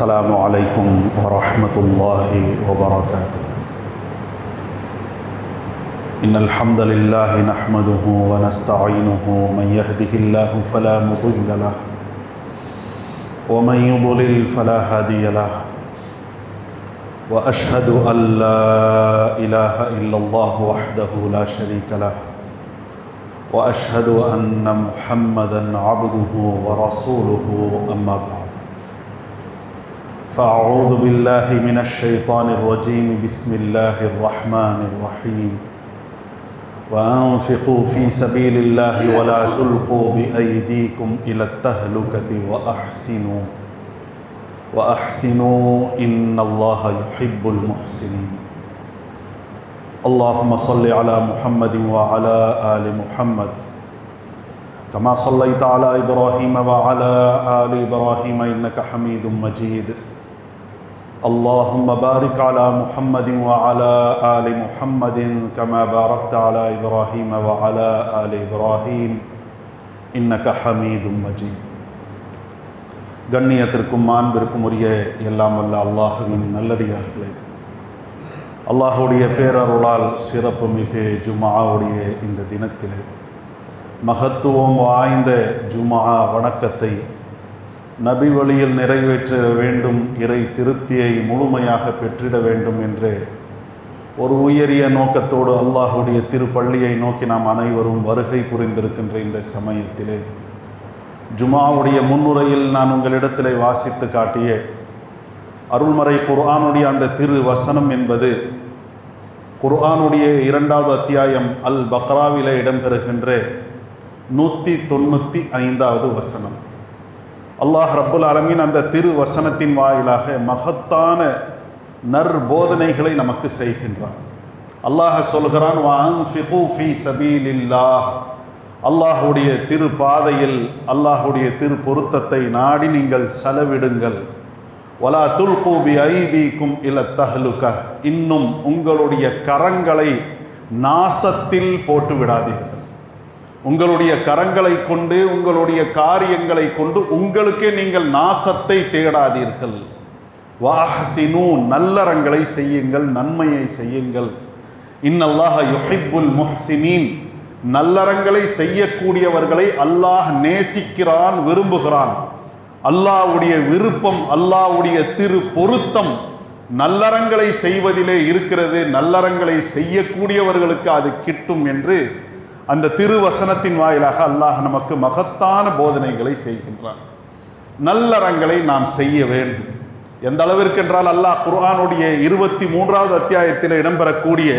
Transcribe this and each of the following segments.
السلام عليكم ورحمة الله وبركاته. إن الحمد لله نحمده ونستعينه، من يهده الله فلا مضل له ومن يضلل فلا هادي له، وأشهد أن لا إله إلا الله وحده لا شريك له، وأشهد أن محمدًا عبده ورسوله، أما بعد. فأعوذ بالله من الشيطان الرجيم. بسم الله الرحمن الرحيم. وأنفقوا في سبيل الله ولا تلقوا بأيديكم إلى التهلكة وأحسنوا إن الله يحب المحسنين. اللهم صل على محمد وعلى آل محمد كما صليت على إبراهيم وعلى آل إبراهيم إنك حميد مجيد. اللهم بارك على محمد وعلى آل محمد كما باركت على إبراهيم وعلى آل إبراهيم إنك حميد مجيد. கண்ணியத்திற்கும் மாண்பிற்கும் உரிய எல்லாம் வல்ல அல்லாஹ்வின் நல்லடியார்களே, அல்லாஹ்வுடைய பேரருளால் சிறப்பு மிகு ஜும்ஆவுடைய இந்த தினத்திலே மகத்துவம் வாய்ந்த ஜும்ஆ வணக்கத்தை நபி வழியில் நிறைவேற்ற வேண்டும், இறை திருப்தியை முழுமையாக பெற்றிட வேண்டும் என்று ஒரு உயரிய நோக்கத்தோடு அல்லாஹுடைய திருப்பள்ளியை நோக்கி நாம் அனைவரும் வருகை புரிந்திருக்கின்ற இந்த சமயத்திலே ஜும்ஆவுடைய முன்னுரையில் நான் உங்களிடத்திலே வாசித்து காட்டிய அருள்மறை குர்ஆனுடைய அந்த திரு வசனம் என்பது குர்ஆனுடைய 2வது அத்தியாயம் அல் பக்ராவிலே இடம்பெறுகின்ற 195வது வசனம். அல்லாஹ் ரப்புல் ஆலமீன் அந்த திரு வசனத்தின் வாயிலாக மகத்தான நற்போதனைகளை நமக்கு செய்கின்றான். அல்லாஹ் சொல்கிறான், வஅன்ஃபிகு ஃபீ சபீலில்லாஹ், அல்லாஹுடைய திரு பாதையில் அல்லாஹுடைய திரு பொருத்தத்தை நாடி நீங்கள் செலவிடுங்கள். வலா துல்கு பி ஐதீக்கும் இல தஹ்லுக, இன்னும் உங்களுடைய கரங்களை நாசத்தில் போட்டு விடாதீர்கள். உங்களுடைய கரங்களை கொண்டு உங்களுடைய காரியங்களை கொண்டு உங்களுக்கே நீங்கள் நாசத்தை தேடாதீர்கள். வஅஹ்சினு, நல்லறங்களை செய்யுங்கள், நன்மையை செய்யுங்கள். இன்னல்லாஹ யுஹிப்புல் முஹ்சினீன், நல்லறங்களை செய்யக்கூடியவர்களை அல்லாஹ் நேசிக்கிறான், விரும்புகிறான். அல்லாஹ்வுடைய விருப்பம், அல்லாஹ்வுடைய திரு பொருத்தம் நல்லறங்களை செய்வதிலே இருக்கிறது. நல்லறங்களை செய்யக்கூடியவர்களுக்கு அது கிட்டும் என்று அந்த திருவசனத்தின் வாயிலாக அல்லாஹ் நமக்கு மகத்தான போதனைகளை செய்கின்றான். நல்லறங்களை நாம் செய்ய வேண்டும். எந்த அளவிற்கு என்றால் அல்லாஹ் குர்ஆனுடைய 23வது அத்தியாயத்தில் இடம்பெறக்கூடிய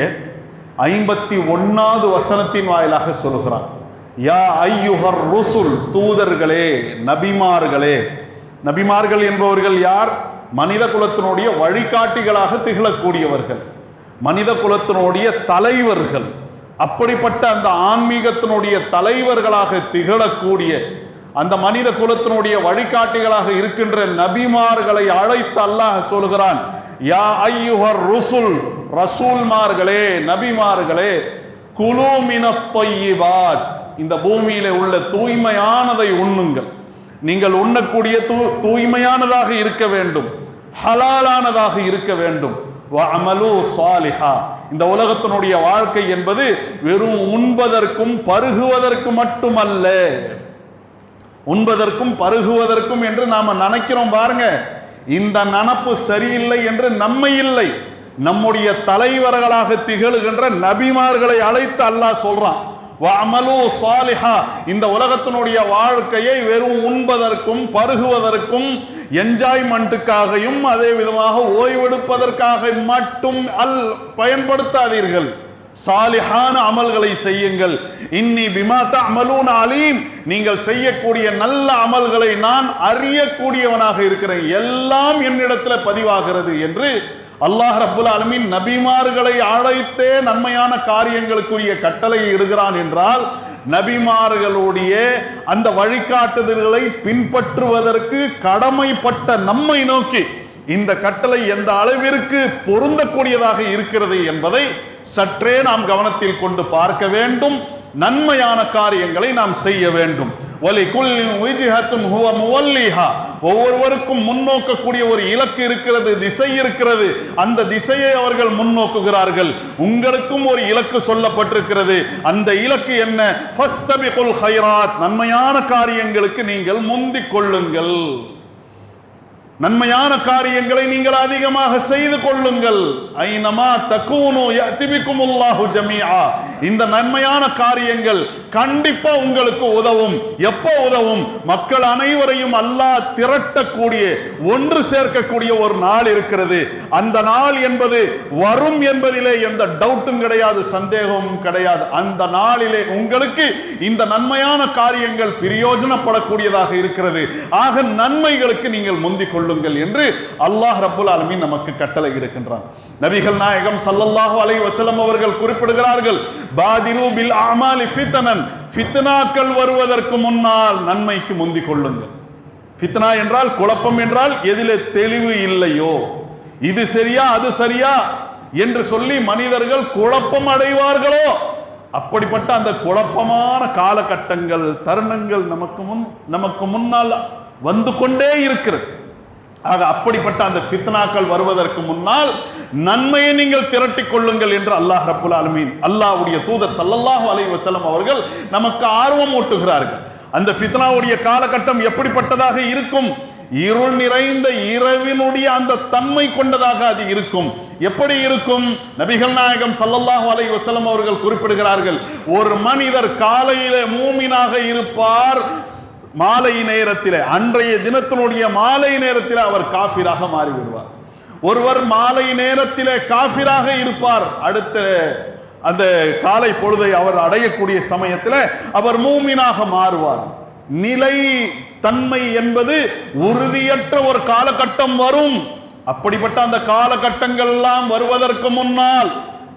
51வது வசனத்தின் வாயிலாக சொல்கிறான், யா ஐயுஹர் ருசுல், தூதர்களே, நபிமார்களே. நபிமார்கள் என்பவர்கள் யார்? மனித குலத்தினுடைய வழிகாட்டிகளாக திகழக்கூடியவர்கள், மனித குலத்தினுடைய தலைவர்கள். அப்படிப்பட்ட அந்த ஆன்மீகத்தினுடைய தலைவர்களாக திகழக்கூடிய அந்த மனித குலத்தினுடைய வழிகாட்டிகளாக இருக்கின்ற நபிமார்களை அழைத்து அல்லாஹ் சொல்கிறான், யா ஐயுஹர் ருசுல், ரசூல்மார்களே, நபிமார்களே, குலூ மினத் த்வையிபாத், இந்த பூமியிலே உள்ள தூய்மையானதை உண்ணுங்கள். நீங்கள் உண்ணக்கூடிய தூய்மையானதாக இருக்க வேண்டும், ஹலாலானதாக இருக்க வேண்டும். வஅமலு ஸாலிஹா, இந்த உலகத்தினுடைய வாழ்க்கை என்பது வெறும் உண்பதற்கும் பருகுவதற்கும் மட்டுமல்ல. உண்பதற்கும் பருகுவதற்கும் என்று நாம நினைக்கிறோம் பாருங்க, இந்த நினப்பு சரியில்லை என்று நம்மை இல்லை, நம்முடைய தலைவர்களாக திகழுகின்ற நபிமார்களை அழைத்து அல்லாஹ் சொல்றான், வஅமலு ஸாலிஹா, இந்த உலகத்தினுடைய வாழ்க்கையை வெறும் உண்பதற்கும் பருகுவதற்கும் என்ஜாய்மெண்ட்டுக்காகவும் அதே விதமாக ஓய்வெடுப்பதற்காக மட்டும் பயன்படுத்தாதீர்கள். சாலிஹான அமல்களை செய்யுங்கள். இன்னி பிமா தஅமலூன அலீம், நீங்கள் செய்யக்கூடிய நல்ல அமல்களை நான் அறியக்கூடியவனாக இருக்கிறேன், எல்லாம் என்னிடத்தில் பதிவாகிறது என்று அல்லாஹ் ரப்புல் ஆலமீன் நபிமார்களை அழைத்தே நன்மையான காரியங்களுக்குரிய கட்டளையை இடுகிறான் என்றால், நபிமார்களுடைய அந்த வழிகாட்டுதல்களை பின்பற்றுவதற்கு கடமைப்பட்ட நம்மை நோக்கி இந்த கட்டளை எந்த அளவிற்கு பொருந்தக்கூடியதாக இருக்கிறது என்பதை சற்றே நாம் கவனத்தில் கொண்டு பார்க்க வேண்டும். நன்மையான காரியங்களை நாம் செய்ய வேண்டும். வலிகுல்லின் விஜ்ஹத்துன் ஹுவ முவல்லிஹா, ஒவ்வொருவருக்கும் முன்னோக்கக்கூடிய ஒரு இலக்கு இருக்கிறது, திசை இருக்கிறது. அந்த திசையை அவர்கள் முன்னோக்குகிறார்கள். உங்களுக்கும் ஒரு இலக்கு சொல்லப்பட்டிருக்கிறது. அந்த இலக்கு என்ன? ஃபஸ்தபிகுல் கைராத், நன்மையான காரியங்களுக்கு நீங்கள் முந்திக் கொள்ளுங்கள். நன்மையான காரியங்களை நீங்கள் அதிகமாக செய்து கொள்ளுங்கள். ஐனமா தகூனு யஅதி பிகுமுல்லாஹு ஜமீஆ, இந்த நன்மையான காரியங்கள் கண்டிப்பா உங்களுக்கு உதவும். எப்போ உதவும்? மக்கள் அனைவரையும் அல்லாஹ் திரட்டக்கூடிய, ஒன்று சேர்க்கக்கூடிய ஒரு நாள் இருக்கிறது. அந்த நாள் என்பது வரும் என்பதிலே எந்த டவுட்டும் கிடையாது, சந்தேகமும் கிடையாது. அந்த நாளிலே உங்களுக்கு இந்த நன்மையான காரியங்கள் பிரயோஜனப்படக்கூடியதாக இருக்கிறது. ஆக நன்மைகளுக்கு நீங்கள் முந்திக் கொள்ளுங்கள் என்று அல்லாஹ் ரப்புல் ஆலமீன் நமக்கு கட்டளை இடுகின்றான். நபிகள் நாயகம் ஸல்லல்லாஹு அலைஹி வஸல்லம் அவர்கள் குறிப்பிடுகிறார்கள், பாதிரு பில் அமாலி ஃபித்னன், ஃபித்னாக்கள் வருவதற்கு முன்னால் நன்மைக்கு முந்திக் கொள்ளுங்கள். ஃபித்னா என்றால் குழப்பம் என்றால் எதிலே தெளிவு இல்லையோ, இது சரியா அது சரியா என்று சொல்லி மனிதர்கள் குழப்பம் அடைவார்களோ, அப்படிப்பட்ட அந்த குழப்பமான காலகட்டங்கள், தருணங்கள் நமக்கு முன்னால் வந்து கொண்டே இருக்கிறது. ஆக அப்படிப்பட்ட அந்த ஃபித்னாக்கள் வருவதற்கு முன்னால் நன்மையை நீங்கள் திரட்டிக் கொள்ளுங்கள் என்று அல்லாஹ் ரப்புல் ஆலமீன், அல்லாஹ்வுடைய தூதர் ஸல்லல்லாஹு அலைஹி வஸல்லம் அவர்கள் நமக்கு ஆர்வம் ஊட்டுகிறார்கள். அந்த ஃபித்னாவுடைய காலகட்டம் எப்படிப்பட்டதாக இருக்கும்? இருள் நிறைந்த இரவினுடைய அந்த தன்மை கொண்டதாக அது இருக்கும். எப்படி இருக்கும்? நபிகள் நாயகம் ஸல்லல்லாஹு அலைஹி வஸல்லம் அவர்கள் குறிப்பிடுகிறார்கள், ஒரு மனிதர் காலையிலே மூமினாக இருப்பார், மாலை நேரத்தில், அன்றைய தினத்தினுடைய மாலை நேரத்தில் அவர் காஃபிராக மாறிவிடுவார். ஒருவர் மாலை நேரத்தில் காஃபிராக இருப்பார், அடுத்த அந்த காலை பொழுதை அவர் அடையக்கூடிய சமயத்தில் அவர் மூமினாக மாறுவார். நிலை தன்மை என்பது உறுதியற்ற ஒரு காலகட்டம் வரும். அப்படிப்பட்ட அந்த காலகட்டங்கள் எல்லாம் வருவதற்கு முன்னால்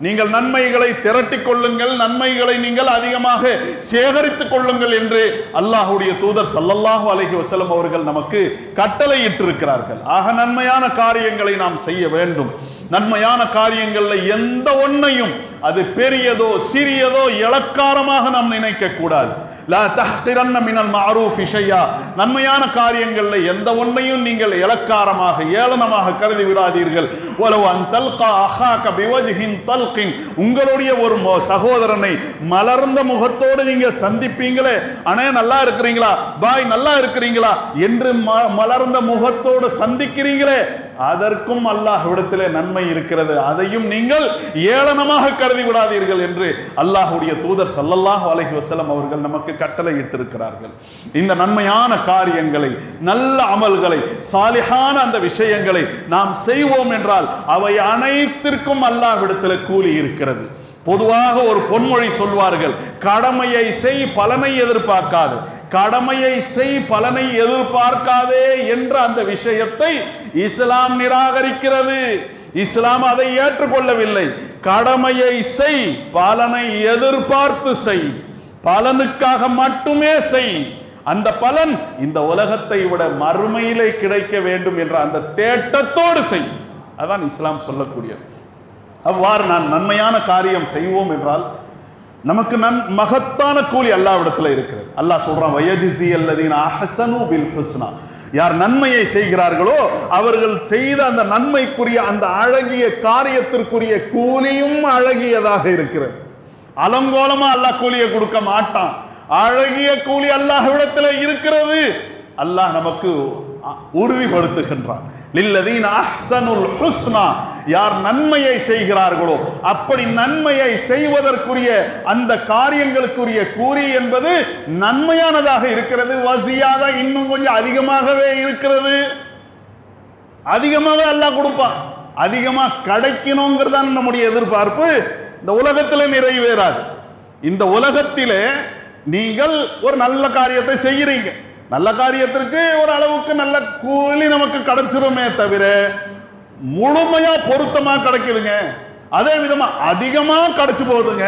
நீங்கள் நன்மைகளை திரட்டிக் கொள்ளுங்கள், நன்மைகளை நீங்கள் அதிகமாக சேகரித்துக் கொள்ளுங்கள் என்று அல்லாஹ்வுடைய தூதர் ஸல்லல்லாஹு அலைஹி வஸல்லம் அவர்கள் நமக்கு கட்டளை இட்டிருக்கிறார்கள். ஆக நன்மையான காரியங்களை நாம் செய்ய வேண்டும். நன்மையான காரியங்கள்ல எந்த ஒன்னையும், அது பெரியதோ சிறியதோ, இளக்காரமாக நாம் நினைக்க கூடாது. லா தஹ்கிரன்ன மினல் மஅரூஃபி ஷையா, நன்மையான காரியங்கள்ல எந்த ஒன்றையும் நீங்கள் இளக்காரமாக, ஏளனமாக கருதி விடாதீர்கள். வலவ் அன் தல்கா அஹாக பிவஜ்ஹின் தல்கின், உங்களுடைய ஒரு சகோதரனை மலர்ந்த முகத்தோடு நீங்க சந்திப்பீங்களே, அண்ணே நல்லா இருக்கிறீங்களா, பாய் நல்லா இருக்கிறீங்களா என்று மலர்ந்த முகத்தோடு சந்திக்கிறீங்களே, அதற்கும் அல்லாஹ்விடத்திலே நன்மை இருக்கிறது. அதையும் நீங்கள் ஏளனமாக கருதி விடாதீர்கள் என்று அல்லாஹ்வுடைய தூதர் ஸல்லல்லாஹு அலைஹி வஸல்லம் அவர்கள் நமக்கு கட்டளை இட்டிருக்கிறார்கள். இந்த நன்மையான காரியங்களை, நல்ல அமல்களை, சாலிஹான அந்த விஷயங்களை நாம் செய்வோம் என்றால் அவை அனைத்திற்கும் அல்லாஹ்விடத்திலே கூலி இருக்கிறது. பொதுவாக ஒரு பொன்மொழி சொல்வார்கள், கடமையை செய் பலனை எதிர்பார்க்காது, கடமையை செய் பலனை எதிர்பார்க்காதே என்ற அந்த விஷயத்தை இஸ்லாம் நிராகரிக்கிறது. இஸ்லாம் அதை ஏற்றுக்கொள்ளவில்லை. கடமையை செய், பலனை எதிர்பார்த்து செய், பலனுக்காக மட்டுமே செய். அந்த பலன் இந்த உலகத்தை விட மறுமையிலே கிடைக்க வேண்டும் என்ற அந்த தேட்டத்தோடு செய். அதான் இஸ்லாம் சொல்லக்கூடியது. அவ்வாறு நான் நன்மையான காரியம் செய்வோம் என்றால் நமக்கு மகத்தான கூலி அல்லாஹ்விடத்தில் இருக்கிறது. அல்லாஹ் சொல்றான், வயஜ்ஸி அல்லதீன அஹ்ஸனு பில் ஹுஸ்னா, யார் நன்மையை செய்கிறார்களோ அவர்கள் செய்த அந்த நன்மைக்குரிய அந்த அழகிய காரியத்திற்குரிய கூலியும் அழகியதாக இருக்கிறது. அலங்கோலமா அல்லாஹ் கூலியை கொடுக்க மாட்டான். அழகிய கூலி அல்லாஹ்விடத்தில் இருக்கிறது. அல்லாஹ் நமக்கு உறுதிப்படுத்துகின்றான், லில்லதீன அஹ்ஸனுல் ஹுஸ்னா, யார் நன்மையை செய்கிறார்களோ, அப்படி நன்மையை செய்வதற்குரிய அந்த காரியங்களுக்குரிய கூலி என்பது நன்மையானதாக இருக்கிறது. வசியாதா, இன்னும் கொஞ்சம் அதிகமாகவே இருக்கிறது. அதிகமாகவே அல்லாஹ் கொடுப்பான். அதிகமா கிடைக்கணுங்கிறதான் நம்முடைய எதிர்பார்ப்பு. இந்த உலகத்தில் நிறைவேறாது. இந்த உலகத்திலே நீங்கள் ஒரு நல்ல காரியத்தை செய்கிறீங்க, நல்ல காரியத்திற்கு ஒரு அளவுக்கு நல்ல கூலி நமக்கு கிடைச்சிருமே தவிர முழுமையா பொருத்தமா கிடைக்குதுங்க. அதே விதமா அதிகமா கிடைச்சு போகுதுங்க.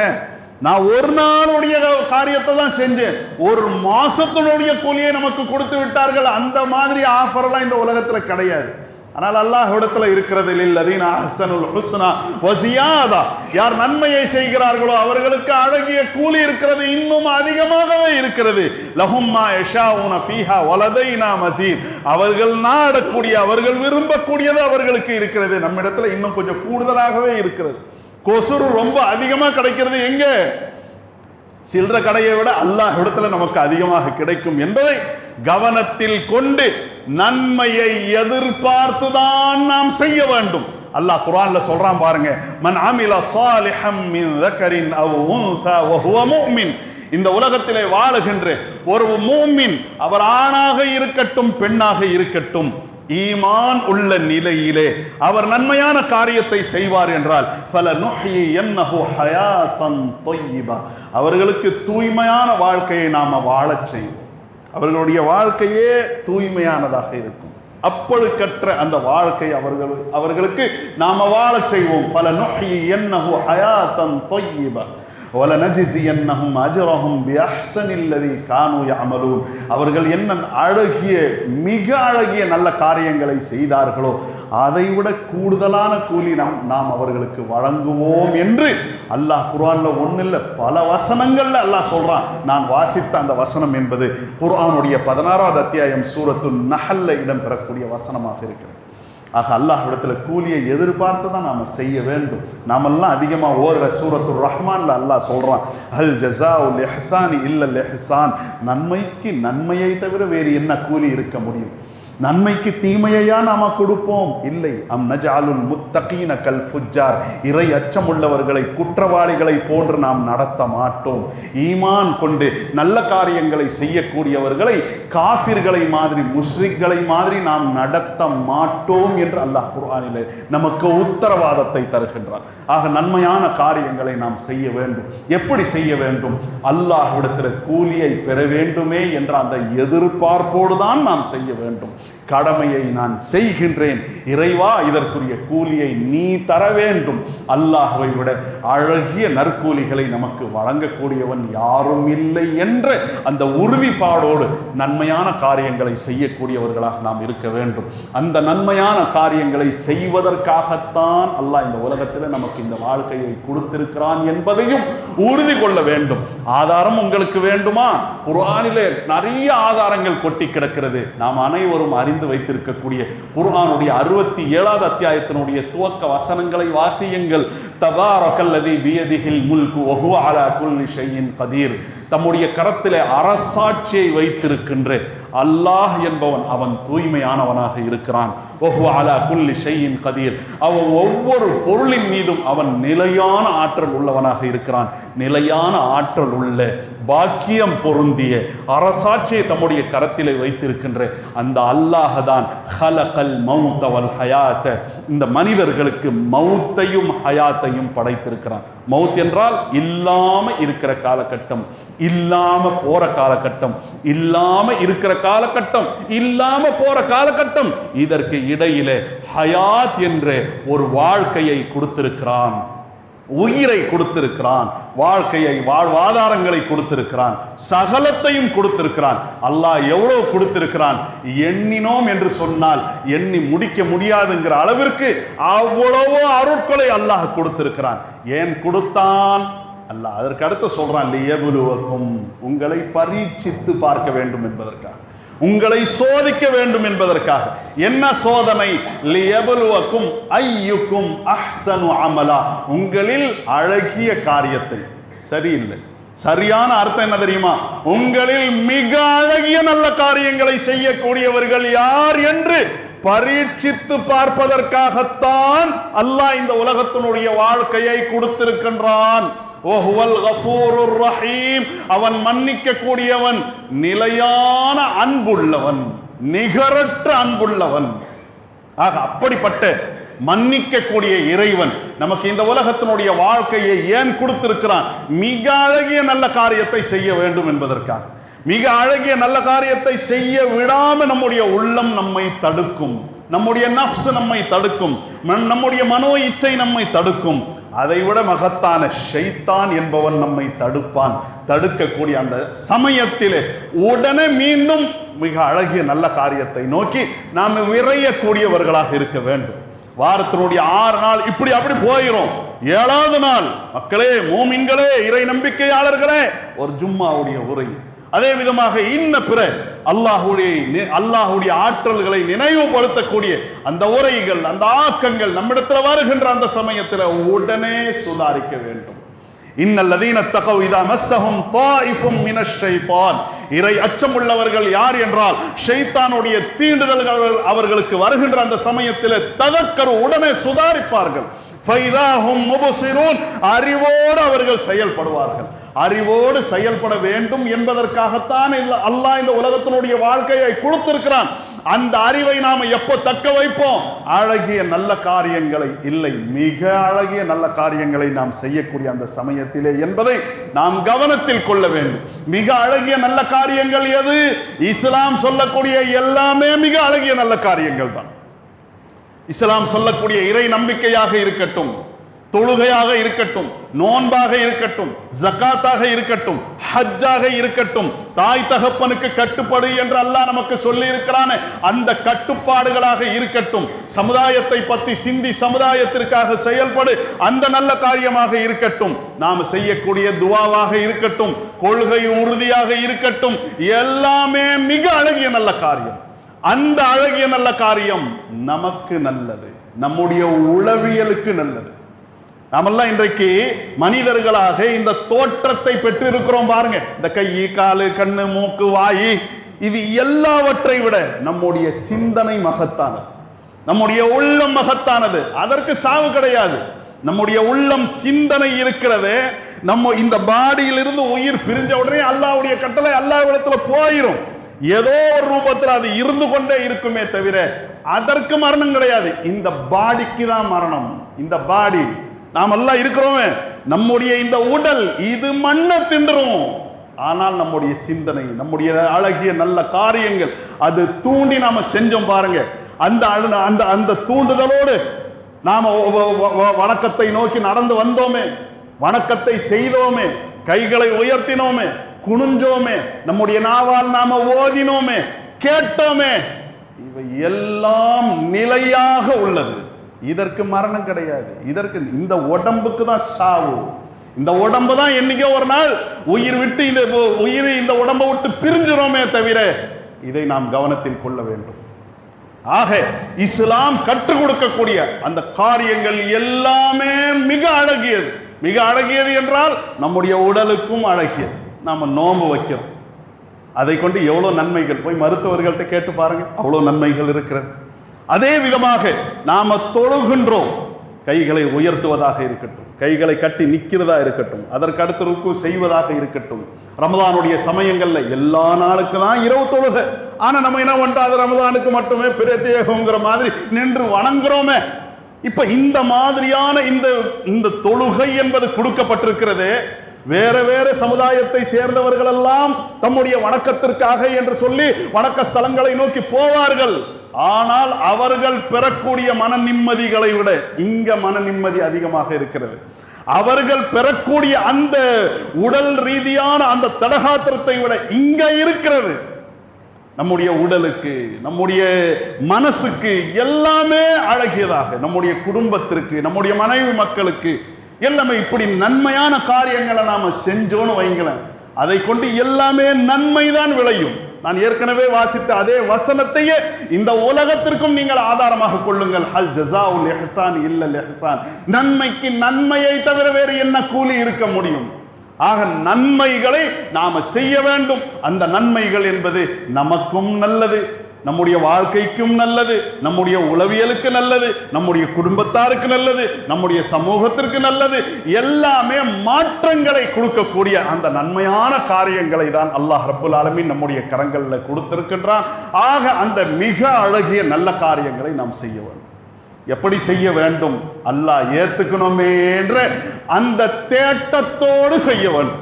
நான் ஒரு நாளுடைய காரியத்தை தான் செஞ்சேன், ஒரு மாசத்தினுடைய கூலியை நமக்கு கொடுத்து விட்டார்கள், அந்த மாதிரி ஆஃபர் எல்லாம் இந்த உலகத்துல கிடையாது. ஆனால் அல்லாஹ்விடத்தில் இருக்கிறது லில்லதீன அஹ்ஸனுல் ஹுஸ்னா வ ஸியாதா. யார் நன்மையை செய்கிறார்களோ அவர்களுக்கு அழகிய கூலி இருக்கிறது, இன்னும் அதிகமாகவே இருக்கிறது. லஹும் மா யஷாஊன ஃபீஹா வலதைனா மஸீத். அவர்கள் நாடக்கூடிய, அவர்கள் விரும்பக்கூடியது அவர்களுக்கு இருக்கிறது. நம்மிடத்தில் இன்னும் கொஞ்சம் கூடுதலாகவே இருக்கிறது. கொசுறு ரொம்ப அதிகமாக கிடைக்கிறது எங்க? சில்லற கடையை விட அல்லாஹ் இடத்துல நமக்கு அதிகமாக கிடைக்கும் என்பதை கவனத்தில் கொண்டு நன்மையை எதிர்பார்த்துதான் நாம் செய்ய வேண்டும். அல்லாஹ் குர்ஆன்ல சொல்றான் பாருங்க, மன் அமில ஸாலிஹம் மின் ذكرின் அவ் உன்ஸா வஹுவ முஃமின். இந்த உலகத்திலே வாழுகின்ற ஒரு மூமின், அவர் ஆணாக இருக்கட்டும் பெண்ணாக இருக்கட்டும், ஈமான் உள்ள நிலையிலே அவர் நன்மையான காரியத்தை செய்வார் என்றால் ஃபலனுஹ்யியன்னஹு ஹயாத்தன் தய்யிபா, அவர்களுக்கு தூய்மையான வாழ்க்கையை நாம வாழச் செய்வோம். அவர்களுடைய வாழ்க்கையே தூய்மையானதாக இருக்கும். அப்பழுக்கற்ற அந்த வாழ்க்கை அவர்களுக்கு நாம வாழச் செய்வோம். ஃபலனுஹ்யியன்னஹு ஹயாத்தன் தய்யிபா وَلَنَجْزِيَنَّهُمْ أَجْرَهُمْ بِأَحْسَنِ الَّذِي كَانُوا يَعْمَلُونَ. அவர்கள் என்ன அழகிய, மிக அழகிய நல்ல காரியங்களை செய்தார்களோ அதைவிட கூடுதலான கூலி நாம் அவர்களுக்கு வழங்குவோம் என்று அல்லாஹ் குர்ஆன்ல ஒன்றில்ல பல வசனங்கள்ல அல்லாஹ் சொல்றான். நான் வாசித்த அந்த வசனம் என்பது குர்ஆனுடைய 16வது அத்தியாயம் சூரத்துன் நஹல்ல இடம்பெறக்கூடிய வசனமாக இருக்கிறது. ஆக அல்லாஹ் இடத்துல கூலியை எதிர்பார்த்து தான் நாம செய்ய வேண்டும். நாமெல்லாம் அதிகமா ஓதுற சூரத்துர் ரஹ்மான்ல அல்லாஹ் சொல்றான், ஹல் ஜஸாஉல் இஹ்சானி இல்லல் இஹ்சான். நன்மைக்கு நன்மையை தவிர வேறு என்ன கூலி இருக்க முடியும்? நன்மைக்கு தீமையா நாம கொடுப்போம்? இல்லை. அம் நஜஅலுல் முத்தகீன கல் ஃபுஜ்ஜார். இறை அச்சமுள்ளவர்களை குற்றவாளிகளை போன்று நாம் நடத்த மாட்டோம். ஈமான் கொண்டு நல்ல காரியங்களை செய்யக்கூடியவர்களை காஃபிர்களை மாதிரி, முஸ்ரிக்களை மாதிரி நாம் நடத்த மாட்டோம் என்று அல்லாஹ் குர்ஆனிலே நமக்கு உத்தரவாதத்தை தருகின்றார். ஆக நன்மையான காரியங்களை நாம் செய்ய வேண்டும். எப்படி செய்ய வேண்டும்? அல்லாஹ்விடத்தில் கூலியை பெற வேண்டுமே என்ற அந்த எதிர்பார்ப்போடு தான் நாம் செய்ய வேண்டும். கடமையை நான் செய்கின்றேன், இறைவா இதற்குரிய கூலியை நீ தர வேண்டும். அல்லாஹ்வை விட அழகிய நற்கூலிகளை நமக்கு வழங்கக்கூடியவன் யாரும் இல்லை என்ற அந்த உறுதிப்பாடோடு நன்மையான காரியங்களை செய்யக்கூடியவர்களாக நாம் இருக்க வேண்டும். அந்த நன்மையான காரியங்களை செய்வதற்காகத்தான் அல்லாஹ் இந்த உலகத்தில் நமக்கு இந்த வாழ்க்கையை கொடுத்திருக்கிறான் என்பதையும் உறுதி கொள்ள வேண்டும். ஆதாரம் உங்களுக்கு வேண்டுமா? குர்ஆனிலே நிறைய ஆதாரங்கள் கொட்டி கிடக்கிறது. நாம் அனைவரும் அறிந்து வைத்திருக்கக்கூடிய குர்ஆனுடைய 67வது அத்தியாயத்தினுடைய துவக்க வசனங்களை வாசியுங்கள். தபாரக்கல்லதி பியதிஹில் முல்கு வஹுவ அலா குல்லி ஷைஇன் கதீர். தம்முடைய கரத்திலே அரசாட்சியை வைத்திருக்கின்ற அல்லாஹ் என்பவன் அவன் தூய்மையானவனாக இருக்கிறான். வஹுவ அலா குல்லி ஷைஇன் கதீர். அவன் ஒவ்வொரு பொருளின் மீதும் அவன் நிலையான ஆற்றல் உள்ளவனாக இருக்கிறான். நிலையான ஆற்றல் உள்ள, பாக்கியம் பொருந்திய அரசாட்சியை தம்முடைய கரத்திலே வைத்திருக்கின்ற அந்த அல்லாஹ் தான் ஹலகல் மௌத வல் ஹயாத்த. இந்த மனிதர்களுக்கு மௌத்தையும் ஹயாத்தையும் படைத்திருக்கிறான். மௌத் என்றால் இல்லாம இருக்கிற காலகட்டம், இல்லாம போற காலகட்டம், இல்லாம இருக்கிற காலகட்டம், இல்லாம போற காலகட்டம். இதற்கு இடையிலே ஹயாத் என்ற ஒரு வாழ்க்கையை கொடுத்திருக்கிறான், உயிரை கொடுத்திருக்கிறான், வாழ்க்கையை, வாழ்வாதாரங்களை கொடுத்திருக்கிறான், சகலத்தையும் கொடுத்திருக்கிறான். அல்லாஹ் எவ்வளவு கொடுத்திருக்கிறான், எண்ணினோம் என்று சொன்னால் எண்ணி முடிக்க முடியாதுங்கிற அளவிற்கு அவ்வளவோ அருட்களை அல்லாஹ் கொடுத்திருக்கிறான். ஏன் கொடுத்தான்? அல்லாஹ் அதற்கு அடுத்து சொல்றான், லியபுலுவக்கும், உங்களை பரீட்சித்து பார்க்க வேண்டும் என்பதற்காக, உங்களை சோதிக்க வேண்டும் என்பதற்காக. என்ன சோதனை? லியபுலுவக்கும் ஐயுக்கும் அஹ்ஸனு அமலா, உங்களில் அழகிய காரியத்தை, சரியில்லை, சரியான அர்த்தம் என்ன தெரியுமா? உங்களில் மிக அழகிய நல்ல காரியங்களை செய்யக்கூடியவர்கள் யார் என்று பரீட்சித்து பார்ப்பதற்காகத்தான் அல்லாஹ் இந்த உலகத்தினுடைய வாழ்க்கையை கொடுத்திருக்கின்றான். அவன் மன்னிக்க கூடியவன், நிலையான அன்புள்ளவன், நிகரற்ற அன்புள்ளவன். ஆக அப்படிப்பட்ட மன்னிக்க கூடிய இறைவன் நமக்கு இந்த உலகத்தினுடைய வாழ்க்கையை ஏன் கொடுத்திருக்கிறான்? மிக அழகிய நல்ல காரியத்தை செய்ய வேண்டும் என்பதற்காக. மிக அழகிய நல்ல காரியத்தை செய்ய விடாம நம்முடைய உள்ளம் நம்மை தடுக்கும், நம்முடைய நஃப்ஸ் நம்மை தடுக்கும், நம்முடைய மனோ இச்சை நம்மை தடுக்கும். அதைவிட மகத்தான ஷைத்தான் என்பவன் நம்மை தடுப்பான். தடுக்கக்கூடிய அந்த சமயத்திலே உடனே மீண்டும் மிக அழகிய நல்ல காரியத்தை நோக்கி நாம் விரையக்கூடியவர்களாக இருக்க வேண்டும். வாரத்தினுடைய 6 நாள் இப்படி அப்படி போயிரும். 7வது நாள் மக்களே, மூமின்களே, இறை நம்பிக்கையாளர்களே, ஒரு ஜும்மாவுடைய உரை. அதே விதமாக இன்ன பிற அல்லாஹுடைய ஆற்றல்களை நினைவுபடுத்தக்கூடிய அந்த உரைகள், அந்த ஆக்கங்கள் நம்மிடத்தில் வருகின்ற அந்த சமயத்தில் உடனே சுதாரிக்க வேண்டும். இன்னல்லதீன தகவ் இதா மஸ்ஸஹும் தாயிஃபும் மினஷ் ஷைத்தான். இறை அச்சமுள்ளவர்கள் யார் என்றால் ஷைத்தானுடைய தீண்டுதல்கள் அவர்களுக்கு வருகின்ற அந்த சமயத்தில் ததக்கரு, உடனே சுதாரிப்பார்கள். ஃபைதாஹும் முபஸிரூன், அறிவோடு அவர்கள் செயல்படுவார்கள். அறிவோடு செயல்பட வேண்டும் என்பதற்காகத்தான் அல்லாஹ் இந்த உலகத்தினுடைய வாழ்க்கையை கொடுத்திருக்கிறான். அந்த அறிவை நாம எப்போ தக்க வைப்போம்? அழகிய நல்ல காரியங்களை இல்லை, மிக அழகிய நல்ல காரியங்களை நாம் செய்யக்கூடிய அந்த சமயத்திலே என்பதை நாம் கவனத்தில் கொள்ள வேண்டும். மிக அழகிய நல்ல காரியங்கள் எது? இஸ்லாம் சொல்லக்கூடிய எல்லாமே மிக அழகிய நல்ல காரியங்கள் தான். இஸ்லாம் சொல்லக்கூடிய இறை நம்பிக்கையாக இருக்கட்டும், தொழுகையாக இருக்கட்டும், நோன்பாக இருக்கட்டும், ஜகாத்தாக இருக்கட்டும், ஹஜ்ஜாக இருக்கட்டும், தாய் தகப்பனுக்கு கட்டுப்படு என்று அல்லாஹ் நமக்கு சொல்லி இருக்கிறானே அந்த கட்டுப்பாடுகளாக இருக்கட்டும், சமுதாயத்தை பற்றி சிந்தி சமுதாயத்திற்காக செயல்படு அந்த நல்ல காரியமாக இருக்கட்டும், நாம் செய்யக்கூடிய துஆவாக இருக்கட்டும், கொள்கை உறுதியாக இருக்கட்டும், எல்லாமே மிக அழகிய நல்ல காரியம். அந்த அழகிய நல்ல காரியம் நமக்கு நல்லது, நம்முடைய உளவியலுக்கு நல்லது. நாமெல்லாம் இன்றைக்கு மனிதர்களாக இந்த தோற்றத்தை பெற்றிருக்கிறோம் பாருங்க. இந்த கை, காலு, கண்ணு, மூக்கு, வாய், இது எல்லாவற்றை விட நம்முடைய சிந்தனை மகத்தானது, நம்முடைய உள்ளம் மகத்தானது. அதற்கு சாவு கிடையாது. நம்முடைய உள்ளம் சிந்தனை இருக்கிறது. நம்ம இந்த பாடியிலிருந்து உயிர் பிரிஞ்ச உடனே அல்லாஹ்வுடைய கட்டளை அல்லாஹ்விடத்துல போயிரும். ஏதோ ஒரு ரூபத்தில் அது இருந்து கொண்டே இருக்குமே தவிர அதற்கு மரணம் கிடையாது. இந்த பாடிக்கு தான் மரணம். இந்த பாடி நாம் எல்லாம் இருக்கிறோமே, நம்முடைய இந்த உடல் இது மண்ணை தின்றும். ஆனால் நம்முடைய சிந்தனை, நம்முடைய அழகிய நல்ல காரியங்கள் அது தூண்டி நாம செஞ்சோம் பாருங்க. அந்த அந்த அந்த தூண்டுதலோடு நாம வணக்கத்தை நோக்கி நடந்து வந்தோமே, வணக்கத்தை செய்தோமே, கைகளை உயர்த்தினோமே, குனிஞ்சோமே, நம்முடைய நாவால் நாம ஓதினோமே, கேட்டோமே, இவை எல்லாம் நிலையாக உள்ளது. இதற்கு மரணம் கிடையாது. இதற்கு இந்த உடம்புக்கு தான் சாவு. இந்த உடம்பு தான் என்னைக்கோ ஒரு நாள் உயிர் விட்டு இந்த உடம்பை விட்டு பிரிஞ்சிரோமே தவிர இதை நாம் கவனத்தில் கொள்ள வேண்டும். ஆக இஸ்லாம் கற்றுக் கொடுக்கக்கூடிய அந்த காரியங்கள் எல்லாமே மிக அழகியது. மிக அழகியது என்றால் நம்முடைய உடலுக்கும் அழகியது. நாம நோன்பு வைக்கிறோம், அதை கொண்டு எவ்வளவு நன்மைகள், போய் மருத்துவர்கள்ட்ட கேட்டு பாருங்க, அவ்வளவு நன்மைகள் இருக்கிறது. அதே விதமாக நாம தொழுகின்றோம், கைகளை உயர்த்துவதாக இருக்கட்டும், கைகளை கட்டி நிற்கிறதா இருக்கட்டும், அதற்கு அடுத்த ருக்கு செய்வதாக இருக்கட்டும். ரமதானுடைய சமயங்கள்ல எல்லா நாளுக்கு தான் இரவு தொழுகை. ஆனா நம்ம என்ன பண்றோம், ரமதானுக்கு மட்டுமே பிரத்யேகங்கிற மாதிரி நின்று வணங்குறோமே. இப்ப இந்த மாதிரியான இந்த தொழுகை என்பது கொடுக்கப்பட்டிருக்கிறது. வேற வேற சமுதாயத்தை சேர்ந்தவர்கள் எல்லாம் தம்முடைய வணக்கத்திற்காக என்று சொல்லி வணக்க ஸ்தலங்களை நோக்கி போவார்கள். ஆனால் அவர்கள் பெறக்கூடிய மன நிம்மதிகளை விட இங்க மன நிம்மதி அதிகமாக இருக்கிறது. அவர்கள் பெறக்கூடிய அந்த உடல் ரீதியான அந்த தடகாத்திரத்தை விட இங்க இருக்கிறது. நம்முடைய உடலுக்கு, நம்முடைய மனசுக்கு எல்லாமே அழகியதாக, நம்முடைய குடும்பத்திற்கு, நம்முடைய மனைவி மக்களுக்கு எல்லாமே இப்படி நன்மையான காரியங்களை நாம செஞ்சோன்னு வைங்களேன், அதை கொண்டு எல்லாமே நன்மைதான் விளையும். நான் ஏற்கனவே வாசித்த அதே வசனத்தையே இந்த உலகத்திற்கும் நீங்கள் ஆதாரமாக கொள்ளுங்கள். ஹல் ஜஸாஉல் இஹ்சான் இல்லல் இஹ்சான். நன்மைக்கு நன்மையை தவிர வேறு என்ன கூலி இருக்க முடியும்? ஆக நன்மைகளை நாம செய்ய வேண்டும். அந்த நன்மைகள் என்பது நமக்கும் நல்லது, நம்முடைய வாழ்க்கைக்கும் நல்லது, நம்முடைய உளவியலுக்கு நல்லது, நம்முடைய குடும்பத்தாருக்கு நல்லது, நம்முடைய சமூகத்திற்கு நல்லது. எல்லாமே மாற்றங்களை கொடுக்கக்கூடிய அந்த நன்மையான காரியங்களை தான் அல்லாஹ் ரப்புல் ஆலமீன் நம்முடைய கரங்களில் கொடுத்திருக்கின்றான். ஆக அந்த மிக அழகிய நல்ல காரியங்களை நாம் செய்ய வேண்டும். எப்படி செய்ய வேண்டும்? அல்லாஹ் ஏத்துக்கணுமே என்ற அந்த தேட்டத்தோடு செய்ய வேண்டும்.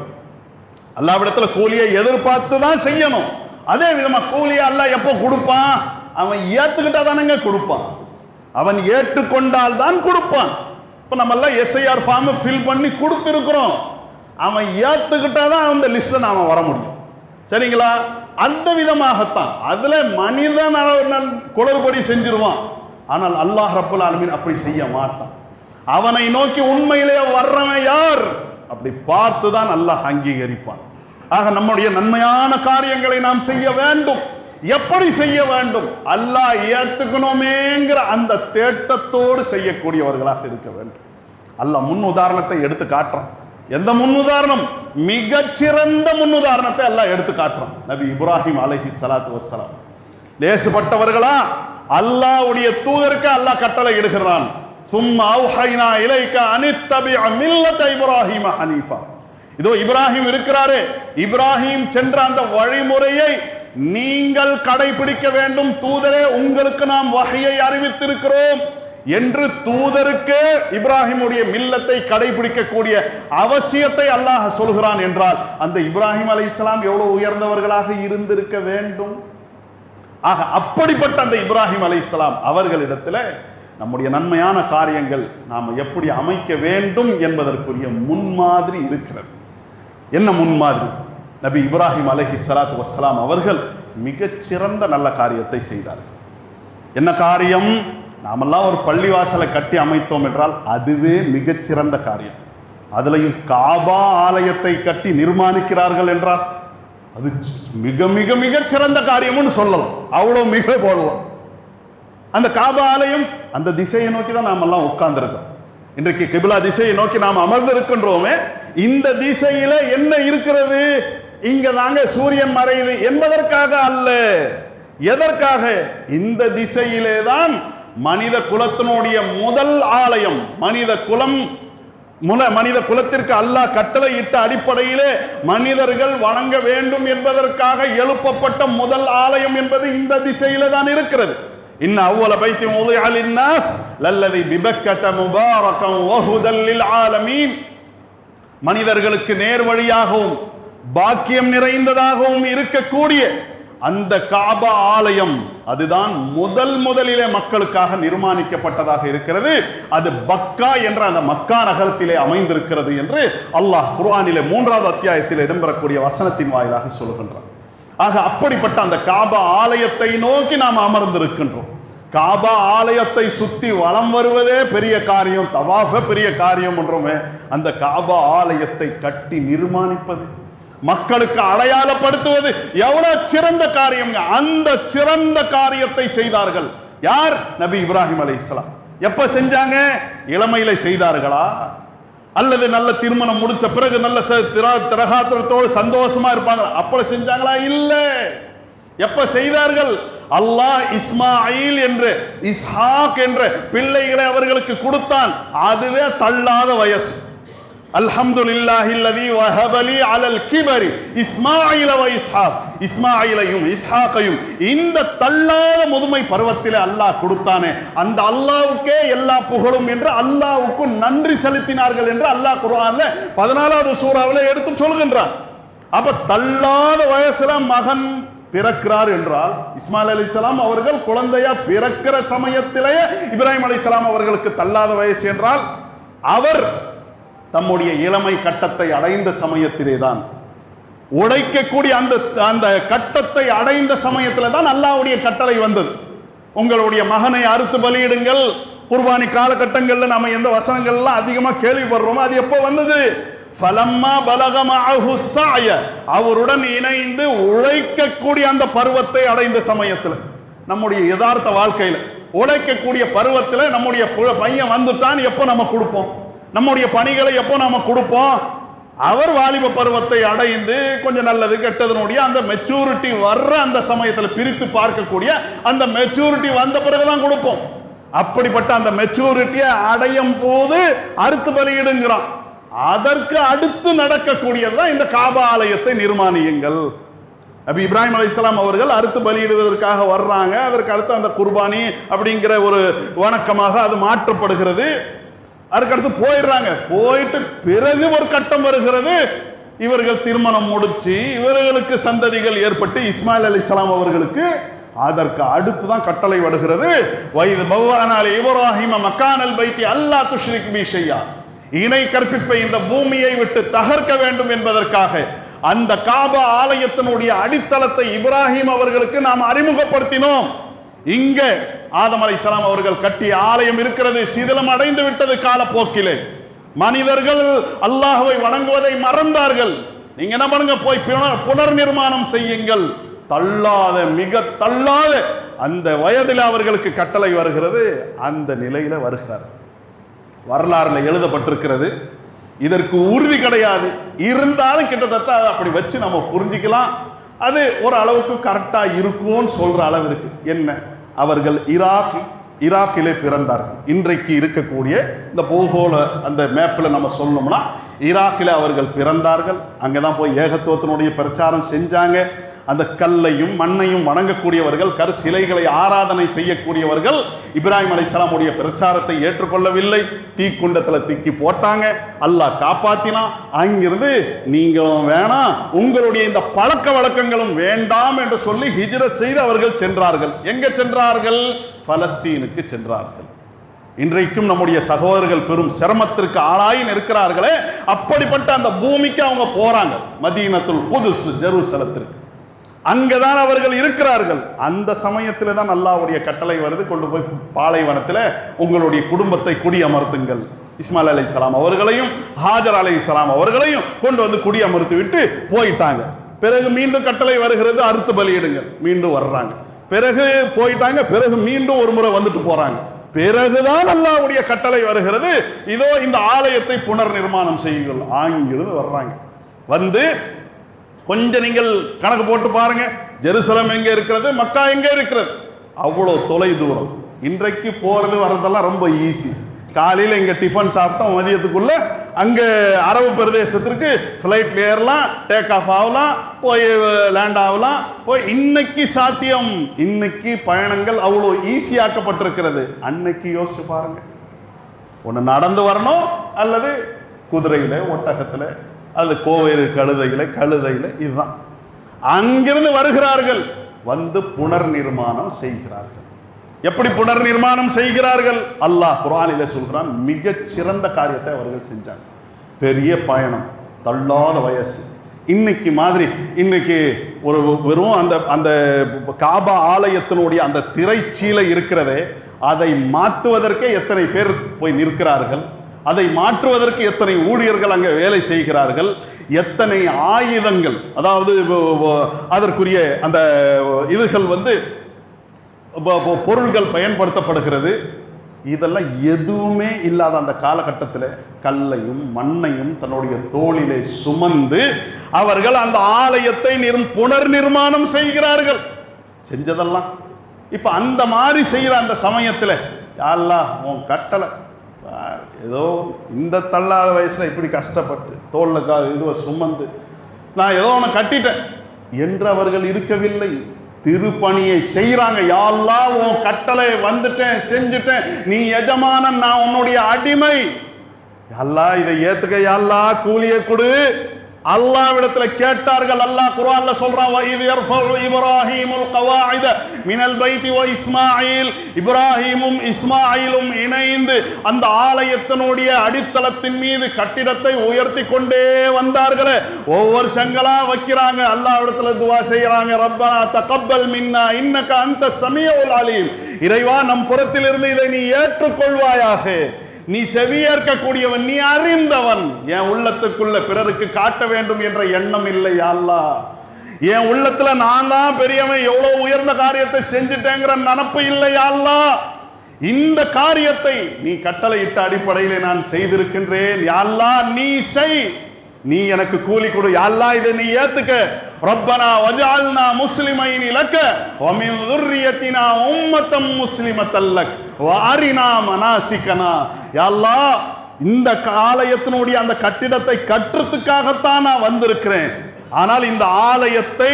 அல்லாஹ்விடத்துல கூலியை எதிர்பார்த்து தான் செய்யணும். அதே விதமா கூலியை அல்லாஹ் எப்போ கொடுப்பான்? அவன் ஏத்துக்கிட்டா தானங்க கொடுப்பான். அவன் ஏற்றுக்கொண்டால் தான் கொடுப்பான். இப்ப நம்ம எல்லாம் எஸ்ஐஆர் ஃபார்ம் ஃபில் பண்ணி கொடுத்துருக்கிறோம். அவன் ஏத்துக்கிட்டாதான் அந்த லிஸ்ட்ல நாம வர முடியும். சரிங்களா? அந்த விதமாகத்தான் அதுல மனிதன் குளறுபடி செஞ்சிருவான். ஆனால் அல்லாஹ் ரப்பல் ஆலமீன் அப்படி செய்ய மாட்டான். அவனை நோக்கி உண்மையிலே வர்றவன் யார் அப்படி பார்த்துதான் அல்லாஹ் அங்கீகரிப்பான். ஆக நம்முடைய நன்மையான காரியங்களை நாம் செய்ய வேண்டும். எப்படி செய்ய வேண்டும்? அல்லாஹ் ஏத்துக்கணுமேங்கிற அந்த தேட்டத்தோடு செய்யக்கூடியவர்களாக இருக்க வேண்டும். அல்லாஹ் முன் உதாரணத்தை எடுத்து காட்டுறான். எந்த முன்னுதாரணம்? மிகச்சிறந்த முன்னுதாரணத்தை அல்லாஹ் எடுத்து காட்டுறான். நபி இப்ராஹிம் அலைஹிஸ்ஸலாத்து வஸ்ஸலாம் லேசுப்பட்டவர்களா? அல்லாஹ்வுடைய தூதருக்கு அல்லாஹ் கட்டளை இடுகிறான். சும்மா அவ்ஹைனா இலைக அனித்தபிஅ மில்லத இப்ராஹிம ஹனீஃபா. இதோ இப்ராஹிம் இருக்கிறாரே, இப்ராஹிம் சென்ற அந்த வழிமுறையை நீங்கள் கடைபிடிக்க வேண்டும். தூதரே, உங்களுக்கு நாம் வஹ்யை அறிவித்திருக்கிறோம் என்று தூதருக்கு இப்ராஹிமுடைய மில்லத்தை கடைபிடிக்கக்கூடிய அவசியத்தை அல்லாஹ் சொல்கிறான் என்றால் அந்த இப்ராஹிம் அலைஹிஸ்ஸலாம் எவ்வளவு உயர்ந்தவர்களாக இருந்திருக்க வேண்டும். ஆக அப்படிப்பட்ட அந்த இப்ராஹிம் அலைஹிஸ்ஸலாம் அவர்களிடத்துல நம்முடைய நன்மையான காரியங்கள் நாம் எப்படி அமைக்க வேண்டும் என்பதற்குரிய முன்மாதிரி இருக்கிறது. என்ன முன்மாதிரி? நபி இப்ராஹிம் அலைஹிஸ்ஸலாத்து வஸ்ஸலாம் அவர்கள் மிகச்சிறந்த நல்ல காரியத்தை செய்தார்கள். என்ன காரியம்? நாமெல்லாம் ஒரு பள்ளிவாசலை கட்டி அமைத்தோம் என்றால் அதுவே மிகச்சிறந்த காரியம். அதுலயும் காபா ஆலயத்தை கட்டி நிர்மாணிக்கிறார்கள் என்றால் அது மிக மிக மிக சிறந்த காரியம்னு சொல்லலாம். அவ்வளவு மிக போடலாம். அந்த காபா ஆலயம் அந்த திசையை நோக்கி தான் நாம் எல்லாம் உட்கார்ந்து இருக்கோம். இன்றைக்கு கிபிலா திசையை நோக்கி நாம் அமர்ந்து இருக்கின்றோமே, இந்த திசையில என்ன இருக்கிறது? இங்க தாங்க சூரியன் மறையுது என்பதற்காக அல்ல. எதற்காக? இந்த திசையிலே தான் மனித குலத்தினுடைய முதல் ஆலயம். மனித குலத்திற்கு அல்லாஹ் கட்டளை இட்ட அடிப்படையிலே மனிதர்கள் வணங்க வேண்டும் என்பதற்காக எழுப்பப்பட்ட முதல் ஆலயம் என்பது இந்த திசையில தான் இருக்கிறது. இன்ன அவ்வல பைத்தி உதிஅ லின்னாஸ் லல்லதி பிபக்கத முபாரகன் வஹுதல் லில் ஆலமீன். மனிதர்களுக்கு நேர் வழியாகவும் பாக்கியம் நிறைந்ததாகவும் இருக்கக்கூடிய அந்த காபா ஆலயம் அதுதான் முதலிலே மக்களுக்காக நிர்மாணிக்கப்பட்டதாக இருக்கிறது. அது பக்கா என்ற அந்த மக்கா நகரத்திலே அமைந்திருக்கிறது என்று அல்லாஹ் குர்ஆனிலே 3வது அத்தியாயத்தில் இடம்பெறக்கூடிய வசனத்தின் வாயிலாக சொல்கின்றார். ஆக அப்படிப்பட்ட அந்த காபா ஆலயத்தை நோக்கி நாம் அமர்ந்திருக்கின்றோம். காபா ஆலயத்தை சுத்தி வலம் வருவதே பெரிய காரியம், தவாஃப பெரிய காரியம் என்றுமே. அந்த காபா ஆலயத்தை கட்டி நிர்மாணிப்பது, மக்களுக்கு அடையாளப்படுத்துவது எவ்வளவு சிறந்த காரியம். அந்த சிறந்த காரியத்தை செய்தார்கள் யார்? நபி இப்ராஹிம் அலைஹிஸ்ஸலாம். எப்ப செஞ்சாங்க? இளமையில செய்தார்களா? அல்லது நல்ல திருமணம் முடிச்ச பிறகு நல்ல திரகாத்திரத்தோடு சந்தோஷமா இருப்பாங்க அப்ப செஞ்சாங்களா? இல்ல. எப்ப செய்தார்கள்? அல்லாஹ் இஸ்மாயில் என்று இஸ்ஹாக் என்ற பிள்ளைகளை அவர்களுக்கு கொடுத்தான். அதுவே தள்ளாத வயசு. அல்ஹம்துலில்லாஹி அல்லதி வஹபலி அலல் கிபரி இஸ்மாயில வ இஸ்ஹாக். இஸ்மாயிலையும் இஸ்ஹாக்கையும் இந்த தள்ளாத முதுமை பருவத்திலே அல்லாஹ் கொடுத்தானே, அந்த அல்லாஹ்வுக்கே எல்லா புகழும் என்று அல்லாஹ்வுக்கு நன்றி செலுத்தினார்கள் என்று அல்லாஹ் குர்ஆன்ல 14வது சூறாவிலே எடுத்து சொல்கின்றான். அப்ப தள்ளாத வயசுல மகன் பிறக்கிறார் என்றால் இஸ்மாயில் அலைஹிஸ்ஸலாம் அவர்கள் குழந்தையா பிறக்கிற சமயத்திலேயே இப்ராஹிம் அலைஹிஸ்ஸலாம் அவர்களுக்கு தள்ளாத வயசு என்றால் அவர் தம்முடைய இளமை கட்டத்தை அடைந்த சமயத்திலே தான், உடைக்கக்கூடிய அந்த கட்டத்தை அடைந்த சமயத்தில் தான் அல்லாஹ்வுடைய கட்டளை வந்தது. உங்களுடைய மகனை அறுத்து பலியிடுங்கள். குர்பானி காலகட்டங்கள்ல நாம எந்த வசனங்கள்லாம் அதிகமா கேள்விப்படுறோமோ அது எப்போ வந்தது? ஃபலம்மா பலக மஅஹு ஸஅய, அவருடன் இணைந்து உழைக்கக்கூடிய அந்த பருவத்தை அடைந்த சமயத்தில், நம்முடைய யதார்த்த வாழ்க்கையில உழைக்கக்கூடிய பருவத்தில் நம்முடைய பையன் வந்துட்டான், எப்போ நம்ம கொடுப்போம்? நம்முடைய பணிகளை எப்போ நாம கொடுப்போம்? அவர் வாலிப பருவத்தை அடைந்து கொஞ்சம் நல்லது கெட்டதனுடைய அந்த மெச்சூரிட்டி வர்ற அந்த சமயத்தில் பிரித்து பார்க்கக்கூடிய அந்த மெச்சூரிட்டி வந்த பிறகுதான் கொடுப்போம். அப்படிப்பட்ட அந்த மெச்சூரிட்டியை அடையும் போது அறுத்து பலியிடுங்கிறான். அதற்கு அடுத்து நடக்கக்கூடியதுதான் இந்த காபா ஆலயத்தை நிர்மாணியுங்கள். நபி இப்ராஹிம் அலைஹிஸ்ஸலாம் அவர்கள் அறுத்து பலியிடுவதற்காக வர்றாங்க. அதற்கு அடுத்து அந்த குர்பானி அப்படிங்கிற ஒரு வணக்கமாக அது மாற்றப்படுகிறது. அதுக்கடுத்து போயிடுறாங்க. போயிட்டு பிறகு ஒரு கட்டம் வருகிறது. இவர்கள் திருமணம் முடிச்சு இவர்களுக்கு சந்ததிகள் ஏற்பட்டு இஸ்மாயில் அலைஹிஸ்ஸலாம் அவர்களுக்கு அதற்கு அடுத்துதான் கட்டளை வருகிறது, வைது பவ்வானால் இப்ராஹிம மக்கானல் பைத்தி அல்லா துஷ்ரிக் பி ஷையா, இணை கற்பிப்பை இந்த பூமியை விட்டு தகர்க்க வேண்டும் என்பதற்காக அந்த காபா ஆலயத்தினுடைய அடித்தளத்தை இப்ராஹிம் அவர்களுக்கு நாம் அறிமுகப்படுத்தினோம். இங்க ஆதம் அலைஹிஸ்ஸலாம் அவர்கள் கட்டிய ஆலயம் இருக்கிறது, சிதிலம் அடைந்து விட்டது காலப்போக்கிலே. மனிதர்கள் அல்லாஹ்வை வணங்குவதை மறந்தார்கள். நீங்க என்ன பண்ணுங்க, போய் புனர் நிர்மாணம் செய்யுங்கள். தள்ளாத, மிக தள்ளாத அந்த வயதில் அவர்களுக்கு கட்டளை வருகிறது. அந்த நிலையில வருகிறார். வரலாறுல எழுதப்பட்டிருக்கிறது. இதற்கு உறுதி கிடையாது, இருந்தாலும் கிட்டத்தட்ட அப்படி வச்சு நம்ம புரிஞ்சுக்கலாம். அது ஒரு அளவுக்கு கரெக்டா இருக்கும்னு சொல்ற அளவு இருக்கு. என்ன, அவர்கள் ஈராக்கிலே பிறந்தார்கள். இன்றைக்கு இருக்கக்கூடிய இந்த பூகோள அந்த மேப்பில் நம்ம சொல்லணும்னா ஈராக்கில் அவர்கள் பிறந்தார்கள். அங்கதான் போய் ஏகத்துவத்தினுடைய பிரச்சாரம் செஞ்சாங்க. அந்த கல்லையும் மண்ணையும் வணங்கக்கூடியவர்கள், கரு சிலைகளை ஆராதனை செய்யக்கூடியவர்கள் இப்ராஹிம் அலைஹிஸ்ஸலாம் உடைய பிரச்சாரத்தை ஏற்றுக்கொள்ளவில்லை. தீக்குண்டத்தில் திக்கி போட்டாங்க. அல்லாஹ் காப்பாத்தினான். அங்கிருந்து நீங்களும் வேணாம், உங்களுடைய இந்த பழக்க வழக்கங்களும் வேண்டாம் என்று சொல்லி ஹிஜ்ரத் செய்து அவர்கள் சென்றார்கள். எங்க சென்றார்கள்? பலஸ்தீனுக்கு சென்றார்கள். இன்றைக்கும் நம்முடைய சகோதரர்கள் பெரும் சிரமத்திற்கு ஆளாய் இருக்கிறார்களே, அப்படிப்பட்ட அந்த பூமிக்கு அவங்க போறாங்க. மதீனத்துல் குதுஸ், ஜெருசலத்திற்கு. அங்கதான் அவர்கள் இருக்கிறார்கள். அந்த சமயத்துல தான் அல்லாஹ்வுடைய கட்டளை வருது, கொண்டு போய் பாலைவனத்துல உங்களுடைய குடும்பத்தை குடியமர்த்துங்கள். இஸ்மாயில் அலைஹிஸ்ஸலாம் அவர்களையும் ஹாஜர் அலைஹிஸ்ஸலாம் அவர்களையும் கொண்டு வந்து குடியமர்த்து விட்டு போயிட்டாங்க. பிறகு மீண்டும் கட்டளை வருகிறது, அறுத்து பலியிடுங்கள். மீண்டும் வர்றாங்க. பிறகு போயிட்டாங்க. பிறகு மீண்டும் ஒரு முறை வந்துட்டு போறாங்க. பிறகுதான் அல்லாஹ்வுடைய கட்டளை வருகிறது, இதோ இந்த ஆலயத்தை புனர் நிர்மாணம் செய்யுங்கள். ஆங்கிருந்து வர்றாங்க. வந்து கொஞ்சம் நீங்கள் கணக்கு போட்டு பாருங்க, ஜெருசலம் எங்க இருக்கிறது, மக்கா எங்க இருக்கிறது, அவ்வளவு தொலை தூரம். இன்றைக்கு போறது வர்றதெல்லாம் ரொம்ப ஈஸி. காலையில் இங்க டிஃபன் சாப்பிட்டோம், மதியத்துக்குள்ள அங்க அரபு பிரதேசத்திற்கு ஃபிளைட்ல ஏறலாம், டேக் ஆஃப் ஆகலாம், போய் லேண்ட் ஆகலாம். போய் இன்னைக்கு சாத்தியம். இன்னைக்கு பயணங்கள் அவ்வளோ ஈஸியாக்கப்பட்டிருக்கிறது. அன்னைக்கு யோசிச்சு பாருங்க, ஒன்று நடந்து வரணும், அல்லது குதிரையில, ஒட்டகத்துல, அது கோவேறு கழுதையில. இதுதான். அங்கிருந்து வருகிறார்கள், வந்து புனர் நிர்மாணம் செய்கிறார்கள். எப்படி புனர் நிர்மாணம் செய்கிறார்கள்? அல்லாஹ் குர்ஆனிலே சொல்கிறான், மிகச் சிறந்த காரியத்தை அவர்கள் செஞ்சாங்க. பெரிய பயணம், தள்ளாத வயசு. இன்னைக்கு மாதிரி இன்னைக்கு ஒரு வெறும் அந்த காபா ஆலயத்தினுடைய அந்த திரைச்சீலை இருக்கிறதே, அதை மாற்றுவதற்கே எத்தனை பேர் போய் நிற்கிறார்கள், அதை மாற்றுவதற்கு எத்தனை ஊழியர்கள் அங்கே வேலை செய்கிறார்கள், எத்தனை ஆயுதங்கள், அதாவது அதற்குரிய அந்த இதுகள் பொருள்கள் பயன்படுத்தப்படுகிறது. இதெல்லாம் எதுவுமே இல்லாத அந்த காலகட்டத்தில் கல்லையும் மண்ணையும் தன்னுடைய தோளிலே சுமந்து அவர்கள் அந்த ஆலயத்தை புனர் நிர்மாணம் செய்கிறார்கள். செஞ்சதெல்லாம் இப்ப அந்த மாதிரி செய்கிற அந்த சமயத்தில், அல்லாஹ் உன் கட்டளை, ஏதோ இந்த தள்ளாத வயசுல இப்படி கஷ்டப்பட்டு தோல்ல இதுவை சுமந்து நான் ஏதோ ஒன்று கட்டிட்டேன் என்று அவர்கள் இருக்கவில்லை. திருப்பணியை செய்யறாங்க. யா அல்லாஹ் உன் கட்டளை வந்துட்டேன், செஞ்சுட்டேன், நீ எஜமானன், நான் உன்னுடைய அடிமை. அல்லாஹ் இதை ஏத்துக்க, யா அல்லாஹ் கூலியை கொடு. அல்லாஹ்விடத்துல கேட்டார்கள். அல்லாஹ் குர்ஆன்ல சொல்றான், வஇத் யர்ஃபஉ இப்ராஹீமுல் கவாயித மினல் பைத்தி வ இஸ்மாயில், இப்ராஹீமும் இஸ்மாயிலும் இணைந்து அந்த ஆலயத்தினுடைய அடித்தளத்தின் மீது கட்டிடத்தை உயர்த்தி கொண்டே வந்தார்களே. ஒவ்வொரு செங்கலா வைக்கிறாங்க, அல்லாஹ்விடத்துல துஆ செய்யறாங்க, ரப்பனா தகப்பல் மின்னா இன்னக அன்த ஸமீஉல் அலீம், இறைவா நம் புறத்திலிருந்து இதை நீ ஏற்றுக்கொள்வாயாக, நீ செவியேற்கக்கூடியவன், நீ அறிந்தவன். என் உள்ளத்துக்குள்ள பிறருக்கு காட்ட வேண்டும் என்ற எண்ணம் இல்லை அல்லாஹ். என் உள்ளத்துல நான் தான் பெரியவன், எவ்வளவு உயர்ந்த காரியத்தை செஞ்சுட்டேங்கிற நினப்பு இல்லை அல்லாஹ். இந்த காரியத்தை நீ கட்டளையிட்ட அடிப்படையிலே நான் செய்திருக்கின்றேன். யா அல்லாஹ் நீ செய், நீ எனக்கு கூலி கொடு. யா அல்லாஹ் இதை நீ ஏத்துக்க. ரப்பனா வஜஅல்னா முஸ்லிமைனி லக வ மின் ذُرِّيَّتِنَا உம்மத்தம் முஸ்லிமத்தல் லக் வ அரினா மனாசிகனா. யா அல்லாஹ் இந்த ஆலயத்தினுடைய அந்த கட்டிடத்தை கட்டுறதுக்காகத்தான் நான் வந்திருக்கிறேன். ஆனால் இந்த ஆலயத்தை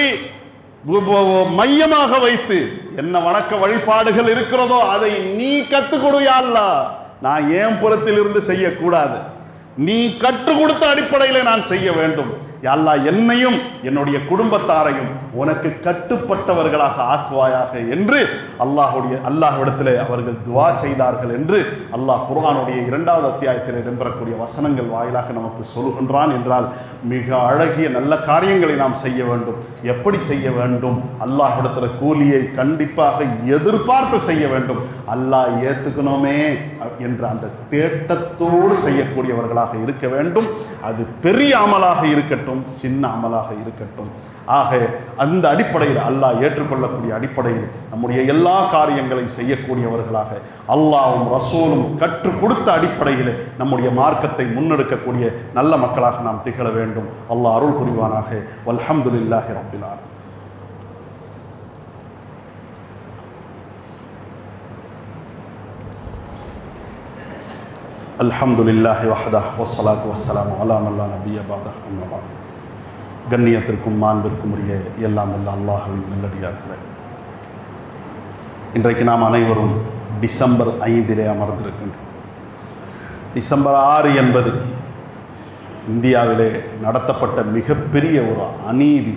மையமாக வைத்து என்ன வணக்க வழிபாடுகள் இருக்கிறதோ அதை நீ கற்றுக் கொடு யா அல்லாஹ். நான் ஏன் புறத்தில் இருந்து செய்யக்கூடாது, நீ கற்றுக் கொடுத்த அடிப்படையில் நான் செய்ய வேண்டும். யா அல்லாஹ் என்னையும் என்னுடைய குடும்பத்தாரையும் உனக்கு கட்டுப்பட்டவர்களாக ஆக்குவாயாக என்று அல்லாஹ்விடத்திலே அவர்கள் துஆ செய்தார்கள் என்று அல்லாஹ் குர்ஆனுடைய 2வது அத்தியாயத்தில் இடம்பெறக்கூடிய வசனங்கள் வாயிலாக நமக்கு சொல்கின்றான். என்றால் மிக அழகிய நல்ல காரியங்களை நாம் செய்ய வேண்டும். எப்படி செய்ய வேண்டும்? அல்லாஹ்விடத்தில் கூலியை கண்டிப்பாக எதிர்பார்த்து செய்ய வேண்டும். அல்லாஹ் ஏத்துக்கணுமே என்ற அந்த தேட்டத்தோடு செய்யக்கூடியவர்களாக இருக்க வேண்டும். அது பெரிய அமலாக இருக்கட்டும், சின்ன அமலாக இருக்கட்டும். ஆக அந்த அடிப்படையில் அல்லாஹ் ஏற்றுக்கொள்ளக்கூடிய அடிப்படையில் நம்முடைய எல்லா காரியங்களையும் செய்யக்கூடியவர்களாக அல்லாஹ்வும் ரசூலும் கற்றுக் கொடுத்த அடிப்படையில் நம்முடைய மார்க்கத்தை முன்னெடுக்கக்கூடிய நல்ல மக்களாக நாம் திகழ வேண்டும். அல்லாஹ் அருள் புரிவானாக. வல்ஹம்துலில்லாஹி ரப்பில் ஆலமீன். அல்ஹம்துலில்லாஹி வஹ்தஹு வஸ்ஸலாத்து வஸ்ஸலாமு அலா மன் லா நபிய்ய பஅதஹு அம்மா பஅத். கண்ணியத்திற்கும் மாண்பிற்கும் உரிய எல்லாம் அல்லாஹ்வின் நல்லடியார்களே, இன்றைக்கு நாம் அனைவரும் டிசம்பர் 5 அமர்ந்திருக்கின்றோம். டிசம்பர் 6 என்பது இந்தியாவிலே நடத்தப்பட்ட மிகப்பெரிய ஒரு அநீதி,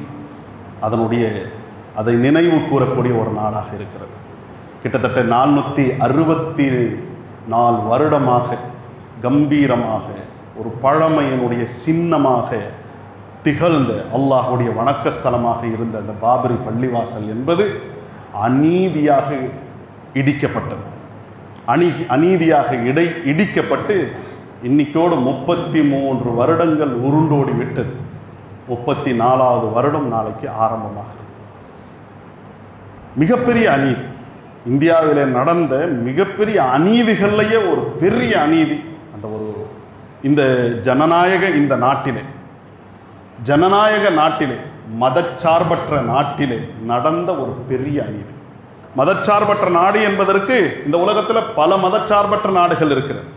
அதை நினைவு கூறக்கூடிய ஒரு நாளாக இருக்கிறது. கிட்டத்தட்ட 464 வருடமாக கம்பீரமாக ஒரு பழமையினுடைய சின்னமாக திகழ்ந்த அல்லாஹுடைய வணக்கஸ்தலமாக இருந்த அந்த பாபரி பள்ளிவாசல் என்பது அநீதியாக இடிக்கப்பட்டது. அநீதியாக இடிக்கப்பட்டு இன்னைக்கோடு 33 வருடங்கள் உருண்டோடி விட்டது. 34வது வருடம் நாளைக்கு ஆரம்பமாகிறது. மிகப்பெரிய அநீதி, இந்தியாவிலே நடந்த மிகப்பெரிய அநீதிகள்லேயே ஒரு பெரிய அநீதி. இந்த ஜனநாயக நாட்டிலே மதச்சார்பற்ற நாட்டிலே நடந்த ஒரு பெரிய அநீதி. மதச்சார்பற்ற நாடு என்பதற்கு இந்த உலகத்தில் பல மதச்சார்பற்ற நாடுகள் இருக்கிறது.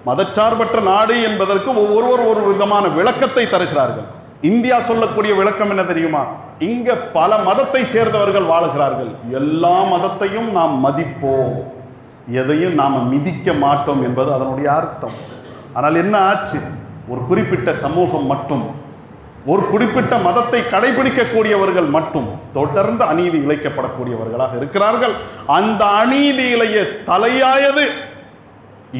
மதச்சார்பற்ற நாடு என்பதற்கு ஒவ்வொருவர் ஒரு விதமான விளக்கத்தை தருகிறார்கள். இந்தியா சொல்லக்கூடிய விளக்கம் என்ன தெரியுமா? இங்க பல மதத்தை சேர்ந்தவர்கள் வாழுகிறார்கள், எல்லா மதத்தையும் நாம் மதிப்போம், எதையும் நாம் மிதிக்க மாட்டோம் என்பது அதனுடைய அர்த்தம். ஆனால் என்ன ஆச்சு? ஒரு குறிப்பிட்ட சமூகம் மட்டும், ஒரு குறிப்பிட்ட மதத்தை கடைபிடிக்கக்கூடியவர்கள் மட்டும் தொடர்ந்து அநீதி இழைக்கப்படக்கூடியவர்களாக இருக்கிறார்கள். அந்த அநீதியிலேயே தலையாயது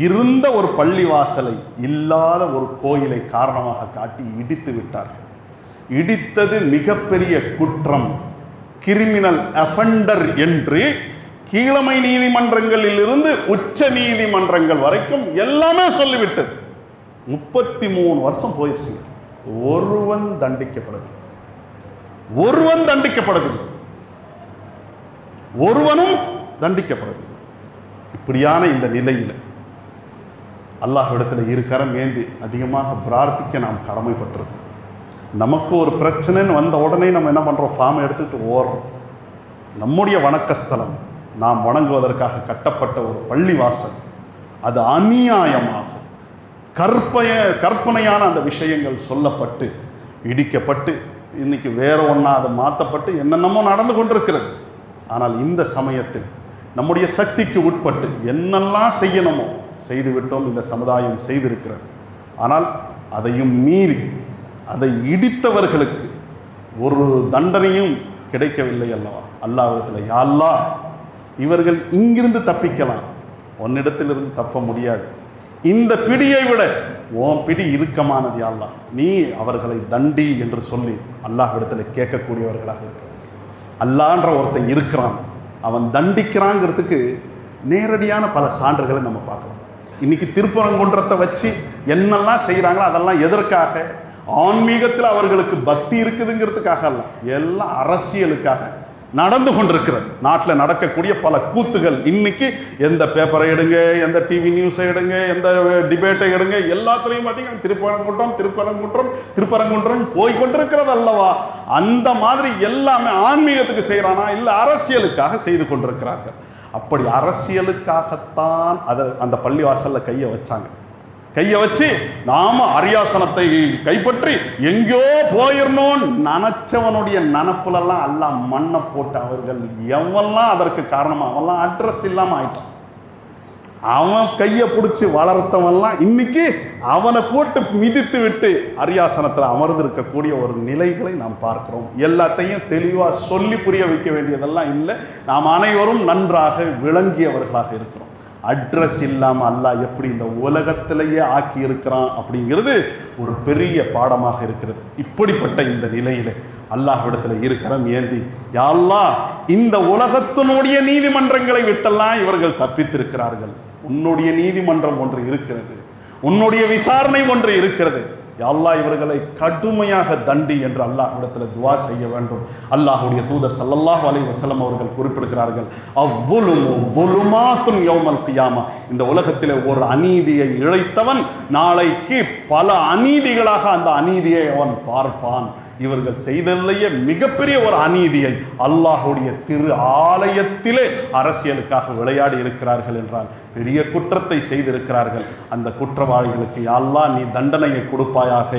இருந்த ஒரு பள்ளிவாசலை, இல்லாத ஒரு கோயிலை காரணமாக காட்டி இடித்து விட்டார்கள். இடித்தது மிகப்பெரிய குற்றம், கிரிமினல் அஃபெண்டர் என்று கீழமை நீதிமன்றங்களில் இருந்து உச்ச நீதிமன்றங்கள் வரைக்கும் எல்லாமே சொல்லிவிட்டது. 33 வருஷம் போயிடுச்சு. ஒருவன் தண்டிக்கப்படவில்லை. ஒருவனும் தண்டிக்கப்படவில்லை. இப்படியான இந்த நிலையில் அல்லாஹ்விடத்தில் இருக்கரம் ஏந்தி அதிகமாக பிரார்த்திக்க நாம் கடமைப்பட்டிருக்கோம். நமக்கு ஒரு பிரச்சனைன்னு வந்த உடனே நம்ம என்ன பண்ணுறோம்? ஃபார்மை எடுத்துக்கிட்டு ஓடுறோம். நம்முடைய வணக்கஸ்தலம், நாம் வணங்குவதற்காக கட்டப்பட்ட ஒரு பள்ளிவாசல், அது அநியாயமாக கற்பனையான அந்த விஷயங்கள் சொல்லப்பட்டு இடிக்கப்பட்டு இன்னைக்கு வேற ஒன்றா அதை மாற்றப்பட்டு என்னென்னமோ நடந்து கொண்டிருக்கிறது. ஆனால் இந்த சமயத்தில் நம்முடைய சக்திக்கு உட்பட்டு என்னெல்லாம் செய்யணுமோ செய்துவிட்டோம், இந்த சமுதாயம் செய்திருக்கிறது. ஆனால் அதையும் மீறி அதை இடித்தவர்களுக்கு ஒரு தண்டனையும் கிடைக்கவில்லை அல்லவா? அல்லாஹ்விடத்தில், யா அல்லாஹ், இவர்கள் இங்கிருந்து தப்பிக்கலாம், உன்னிடத்திலிருந்து தப்ப முடியாது, இந்த பிடியை விட உன் பிடி இறுக்கமானது யா அல்லாஹ், நீ அவர்களை தண்டி என்று சொல்லி அல்லாஹ்விடத்தில் கேட்கக்கூடியவர்களாக இருக்கிறார். அல்லாஹ்ன்ற ஒருத்தன் இருக்கிறான், அவன் தண்டிக்கிறாங்கிறதுக்கு நேரடியான பல சான்றுகளை நம்ம பார்க்கலாம். இன்னைக்கு திருப்பரங்குன்றத்தை வச்சு என்னெல்லாம் செய்கிறாங்களோ அதெல்லாம் எதற்காக? ஆன்மீகத்தில் அவர்களுக்கு பக்தி இருக்குதுங்கிறதுக்காக அல்ல, எல்லாம் அரசியலுக்காக நடந்து கொண்டிருக்கிறது. நாட்டில் நடக்கக்கூடிய பல கூத்துகள் இன்னைக்கு எந்த பேப்பரை எடுங்க, எந்த டிவி நியூஸை எடுங்க, எந்த டிபேட்டை எடுங்க, எல்லாத்துலேயும் பார்த்தீங்கன்னா திருப்பரங்குன்றம் போய் கொண்டிருக்கிறது அல்லவா? அந்த மாதிரி எல்லாமே ஆன்மீகத்துக்கு செய்கிறானா இல்லை அரசியலுக்காக செய்து கொண்டிருக்கிறார்கள். அப்படி அரசியலுக்காகத்தான் அந்த பள்ளிவாசலில் கையை வச்சு நாம அரியாசனத்தை கைப்பற்றி எங்கேயோ போயிடணும் நினைச்சவனுடைய நினப்புலெல்லாம் எல்லாம் மண்ணை போட்டு அவர்கள் எவெல்லாம் அதற்கு காரணமாக அவெல்லாம் அட்ரஸ் இல்லாமல் ஆயிட்டான். அவன் கையை பிடிச்சி வளர்த்தவன்லாம் இன்னைக்கு அவனை போட்டு மிதித்து விட்டு அரியாசனத்தில் அமர்ந்திருக்கக்கூடிய ஒரு நிலைகளை நாம் பார்க்கிறோம். எல்லாத்தையும் தெளிவாக சொல்லி புரிய வைக்க வேண்டியதெல்லாம் இல்லை. நாம் அனைவரும் நன்றாக விளங்கியவர்களாக இருக்கிறோம். அட்ரஸ் இல்லாமல் அல்லாஹ் எப்படி இந்த உலகத்திலேயே ஆக்கி இருக்கிறான் அப்படிங்கிறது ஒரு பெரிய பாடமாக இருக்கிறது. இப்படிப்பட்ட இந்த நிலையில அல்லாஹ்விடத்தில் இருக்கிறோம் ஏந்தி, யா அல்லாஹ், இந்த உலகத்தினுடைய நீதிமன்றங்களை விட்டெல்லாம் இவர்கள் தப்பித்திருக்கிறார்கள். உன்னுடைய நீதிமன்றம் ஒன்று இருக்கிறது, உன்னுடைய விசாரணை ஒன்று இருக்கிறது. யா அல்லாஹ், இவர்களை கடுமையாக தண்டி என்று அல்லாஹ்விடத்தில் துவா செய்ய வேண்டும். அல்லாஹ்வுடைய தூதர் ஸல்லல்லாஹு அலைஹி வஸல்லம் அவர்கள் குறிப்பிடுகிறார்கள், அவ்வுலுமு வுலுமாத்துன் யௌமல் கியாமா, இந்த உலகத்திலே ஒரு அநீதியை இழைத்தவன் நாளைக்கு பல அநீதிகளாக அந்த அநீதியை அவன் பார்ப்பான். இவர்கள் செய்ததிலேயே மிகப்பெரிய ஒரு அநீதியை அல்லாஹ்வுடைய திரு ஆலயத்திலே அரசியலுக்காக விளையாடி இருக்கிறார்கள் என்றால் பெரிய குற்றத்தை செய்திருக்கிறார்கள். அந்த குற்றவாளிகளுக்கு யா அல்லாஹ் நீ தண்டனையை கொடுப்பாயாக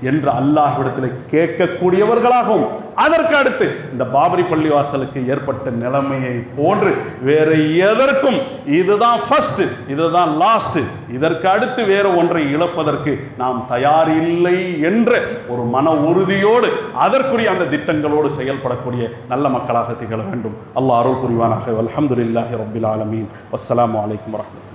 என்று அல்லாஹ்விடத்தில் கேட்கக்கூடியவர்களாகவும், அதற்கு அடுத்து இந்த பாபரி பள்ளிவாசலுக்கு ஏற்பட்ட நிலைமையை போன்று வேற எதற்கும் இதுதான் ஃபர்ஸ்ட், இதுதான் லாஸ்ட், இதற்கு அடுத்து வேற ஒன்றை இழப்பதற்கு நாம் தயாரில்லை என்ற ஒரு மன உறுதியோடு அதற்குரிய அந்த திட்டங்களோடு செயல்படக்கூடிய நல்ல மக்களாக திகழ வேண்டும். அல்லாஹ் அருள் புரிவானாக. அல்ஹம்துலில்லாஹி ரப்பில் ஆலமீன். வஸ்ஸலாமு அலைக்கும் வரஹ்மத்துல்லாஹி.